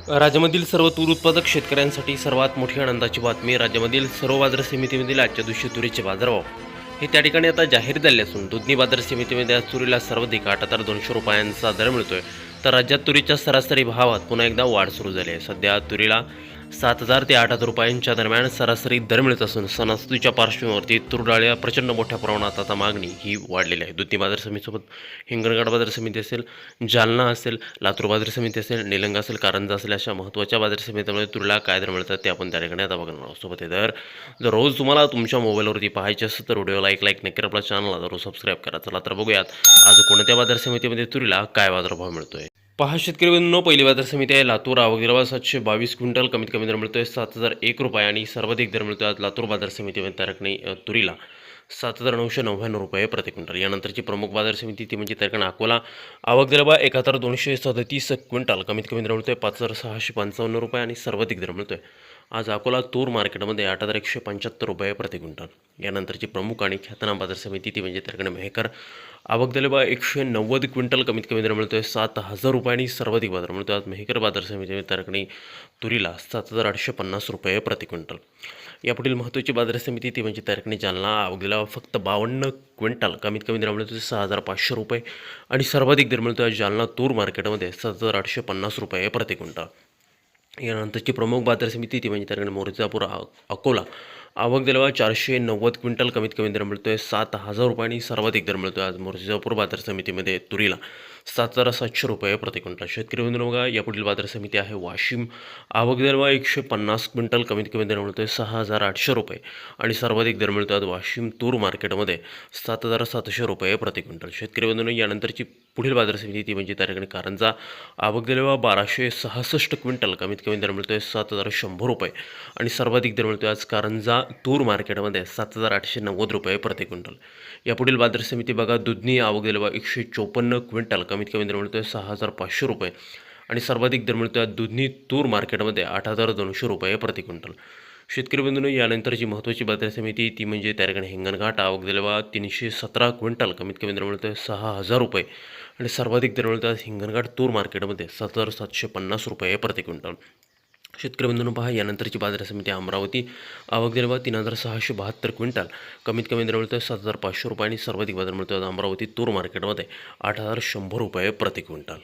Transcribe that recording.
राज्यामधील सर्व तूर उत्पादक शेतकऱ्यांसाठी सर्वात मोठी आनंदाची बातमी. राज्यामधील सर्व बाजार समितीमधील आजच्या दिवशी तुरीचे बाजारभाव हे त्या ठिकाणी आता जाहीर झाले असून दुधनी बाजार समितीमध्ये आज तुरीला सर्वाधिक 8,200 रुपयांचा दर मिळतोय. तर राज्यात तुरीच्या सरासरी भावात पुन्हा एकदा वाढ सुरू झाली आहे. सध्या तुरीला 7,000 ते 8,000 रुपयांच्या दरम्यान सरासरी दर मिळत असून सणासुदीच्या पार्श्वभूमीवरती तूर डाळीला प्रचंड मोठ्या प्रमाणात आता मागणी ही वाढलेली आहे. दुधनी बाजार समितीसोबत हिंगणघाट बाजार समिती असेल, जालना असेल, लातूर बाजार समिती असेल, निलंगा असेल, कारंजा असेल, अशा महत्त्वाच्या बाजार समितीमुळे तुरीला काय दर मिळतात ते आपण त्या ठिकाणी आता बघणार आहोत. सोबत हे दर जर रोज तुम्हाला तुमच्या मोबाईलवरती पाहायचे असेल तर व्हिडिओला एक लाईक नक्की, आपल्या चॅनलला जरूर सबस्क्राईब करा. चला तर बघूयात आज कोणत्या बाजार समितीमध्ये तुरीला काय बाजारभाव मिळतोय. पहा शेतकरी बंधूंनो, पहिली बाजार समिती आहे लातूर. आवक दिला 722 क्विंटल, कमीत कमी दर मिळतोय 7,001 रुपये आणि सर्वाधिक दर मिळतोय आज लातूर बाजार समितीमध्ये त्या ठिकाणी तुरीला 7,999 रुपये प्रति क्विंटल. यानंतरची प्रमुख बाजार समिती ती म्हणजे त्या ठिकाणी अकोला. आवक दिला 1,237 क्विंटल, कमीत कमी दर मिळतोय 5,655 रुपये आणि सर्वाधिक दर मिळतोय आज अकोला तूर मार्केटमध्ये 8,175 रुपये प्रति क्विंटल. यानंतरची प्रमुख आणि ख्यातनाम बाजार समिती ती म्हणजे त्या ठिकाणी मेहकर. आवक दिले 190 क्विंटल, कमीत कमी दर मिळतोय 7,000 रुपये आणि सर्वाधिक बाजार मिळतोय आज मेहकर बाजार समितीमध्ये त्या ठिकाणी तुरीला 7,850 रुपये प्रति क्विंटल. यापुढील महत्त्वाची बाजार समिती ती म्हणजे त्या ठिकाणी जालना. आवक दिला फक्त 52 क्विंटल, कमीत कमी दर मिळतोय 6,500 रुपये आणि सर्वाधिक दर मिळतोय जालना तूर मार्केटमध्ये 7,850 रुपये प्रति क्विंटल. यानंतरची प्रमुख बाजार समिती ती म्हणजे त्या ठिकाणी मोरजापूर अकोला. आवक दिला 490 क्विंटल, कमीत कमी दर मिळतोय 7,000 रुपये आणि सर्वाधिक दर मिळतोय आज मोरजापूर बाजार समितीमध्ये तुरीला 7,700 रुपये प्रति क्विंटल. शेतकरी बंधूंनो बघा, यापुढील बाजार समिती आहे वाशिम. आवक दिला 150 क्विंटल, कमीत कमी दर मिळतोय 6,800 रुपये आणि सर्वाधिक दर मिळतोय आज वाशिम तूर मार्केटमध्ये 7,700 रुपये प्रति क्विंटल. शेतकरी बंधूंनो, यानंतरची पुढील बाजार समिती ती म्हणजे त्या ठिकाणी कारंजा. आवक दिला 1,266 क्विंटल, कमीत कमी दर मिळतोय 7,100 रुपये आणि सर्वाधिक दर मिळतोय आज कारंजा तूर मार्केटमध्ये 7,890 रुपये प्रति क्विंटल. यापुढील बाजार समिती बघा दुधनी. आवक दिला 154 क्विंटल, कमीत कमी दर मिळतोय 6,500 रुपये आणि सर्वाधिक दर मिळतोय दुधनी तूर मार्केटमध्ये 8,200 रुपये प्रति क्विंटल. शेतकरी बंधूंनो, यानंतरची महत्त्वाची बाजार समिती ती म्हणजे त्या ठिकाणी हिंगणघाट. आवक दिला 317 क्विंटल, कमीत कमी दर मिळतोय 6,000 रुपये आणि सर्वाधिक दर मिळतोय हिंगणघाट तूर मार्केटमध्ये 7,750 रुपये प्रति क्विंटल. शेतकरी बंधूंनो पहा, यानंतरची बाजार समिती अमरावती. आवक दिला 3,672 क्विंटल, कमीत कमी दर मिळतोय 7,500 रुपये आणि सर्वाधिक बाजार मिळतोय अमरावती तूर मार्केटमध्ये 8,100 रुपये प्रति क्विंटल.